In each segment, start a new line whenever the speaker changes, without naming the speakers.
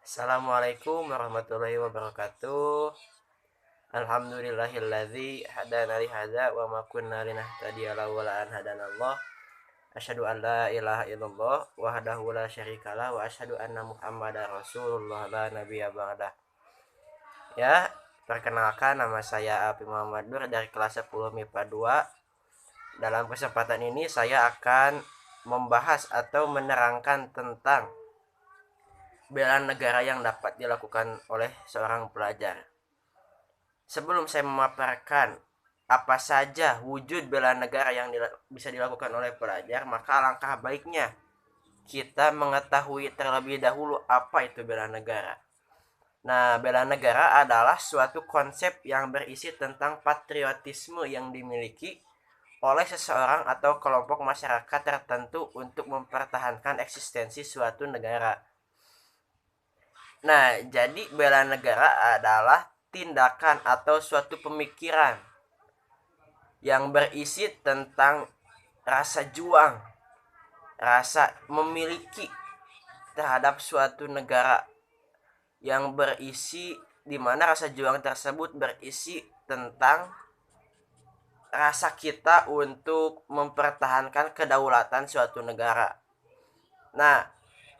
Assalamualaikum warahmatullahi wabarakatuh. Alhamdulillahilladzi hadana li hadza wa ma kunna linahtadiya laula an hadanallah. Asyhadu an la ilaha illallah wahdahu la syarikalah wa asyhadu anna Muhammadar Rasulullah la nabiyya ba'dah. Ya, perkenalkan nama saya Api Muhammad Nur dari kelas 10 MIPA 2. Dalam kesempatan ini saya akan membahas atau menerangkan tentang bela negara yang dapat dilakukan oleh seorang pelajar. Sebelum saya memaparkan apa saja wujud bela negara yang bisa dilakukan oleh pelajar, maka alangkah baiknya kita mengetahui terlebih dahulu apa itu bela negara. Nah, bela negara adalah suatu konsep yang berisi tentang patriotisme yang dimiliki oleh seseorang atau kelompok masyarakat tertentu untuk mempertahankan eksistensi suatu negara. Nah, jadi bela negara adalah tindakan atau suatu pemikiran yang berisi tentang rasa juang, rasa memiliki terhadap suatu negara, yang berisi di mana rasa juang tersebut berisi tentang rasa kita untuk mempertahankan kedaulatan suatu negara. Nah,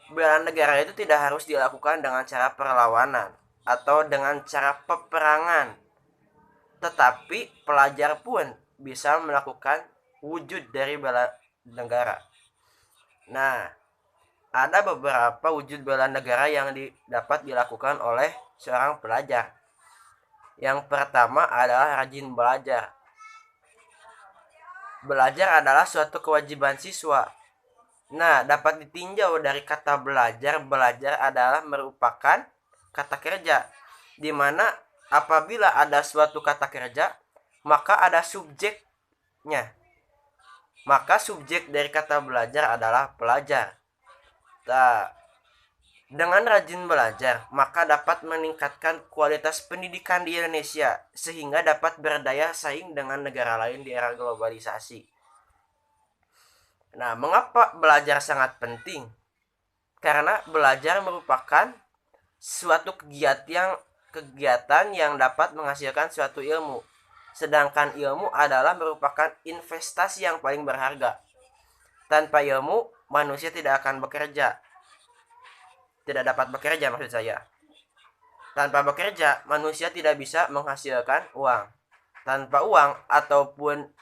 bela negara itu tidak harus dilakukan dengan cara perlawanan atau dengan cara peperangan, tetapi pelajar pun bisa melakukan wujud dari bela negara. Nah, ada beberapa wujud bela negara yang dapat dilakukan oleh seorang pelajar. Yang pertama adalah rajin belajar. Belajar adalah suatu kewajiban siswa. Nah, dapat ditinjau dari kata belajar. Belajar adalah merupakan kata kerja, di mana apabila ada suatu kata kerja, maka ada subjeknya. Maka subjek dari kata belajar adalah pelajar. Nah, dengan rajin belajar, maka dapat meningkatkan kualitas pendidikan di Indonesia sehingga dapat berdaya saing dengan negara lain di era globalisasi. Nah, mengapa belajar sangat penting? Karena belajar merupakan suatu kegiatan yang dapat menghasilkan suatu ilmu. Sedangkan ilmu adalah merupakan investasi yang paling berharga. Tanpa ilmu, manusia tidak akan bekerja. Tidak dapat bekerja maksud saya. Tanpa bekerja, manusia tidak bisa menghasilkan uang. Tanpa uang ataupun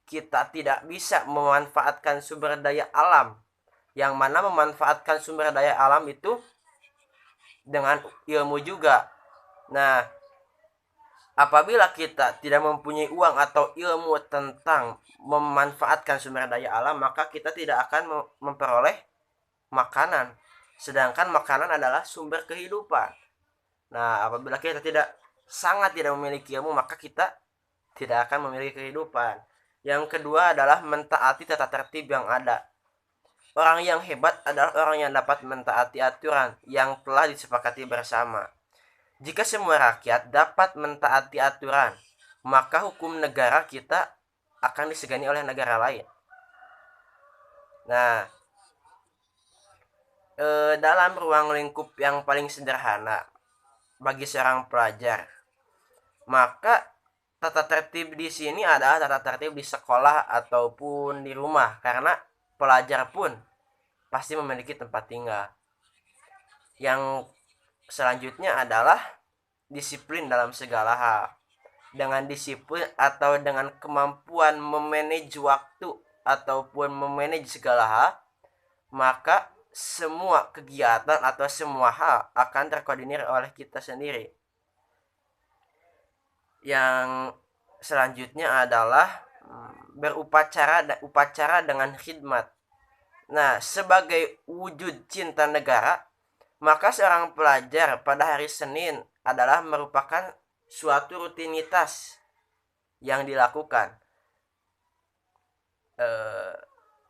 kita tidak bisa memanfaatkan sumber daya alam, yang mana memanfaatkan sumber daya alam itu dengan ilmu juga. Nah, apabila kita tidak mempunyai uang atau ilmu tentang memanfaatkan sumber daya alam, maka kita tidak akan memperoleh makanan. Sedangkan makanan adalah sumber kehidupan. Nah, apabila kita sangat tidak memiliki ilmu, maka kita tidak akan memiliki kehidupan. Yang kedua adalah mentaati tata tertib yang ada. Orang yang hebat adalah orang yang dapat mentaati aturan yang telah disepakati bersama. Jika semua rakyat dapat mentaati aturan, maka hukum negara kita akan disegani oleh negara lain. Nah, dalam ruang lingkup yang paling sederhana bagi seorang pelajar, maka tata tertib di sini adalah tata tertib di sekolah ataupun di rumah, karena pelajar pun pasti memiliki tempat tinggal. Yang selanjutnya adalah disiplin dalam segala hal. Dengan disiplin atau dengan kemampuan memanage waktu ataupun memanage segala hal, maka semua kegiatan atau semua hal akan terkoordinir oleh kita sendiri. Yang selanjutnya adalah berupacara dengan khidmat. Nah, sebagai wujud cinta negara, maka seorang pelajar pada hari Senin adalah merupakan suatu rutinitas yang dilakukan.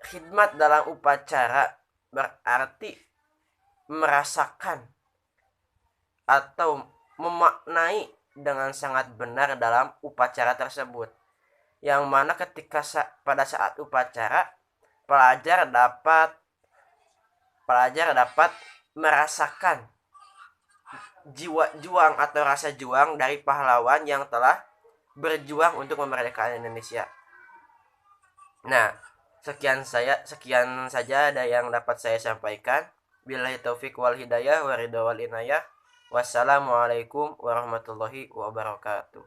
Khidmat dalam upacara berarti merasakan atau memaknai dengan sangat benar dalam upacara tersebut, yang mana ketika pada saat upacara pelajar dapat merasakan jiwa juang atau rasa juang dari pahlawan yang telah berjuang untuk memerdekakan Indonesia. Nah, sekian saja ada yang dapat saya sampaikan. Billahi taufik wal hidayah wa ridha wal inayah. Wassalamualaikum warahmatullahi wabarakatuh.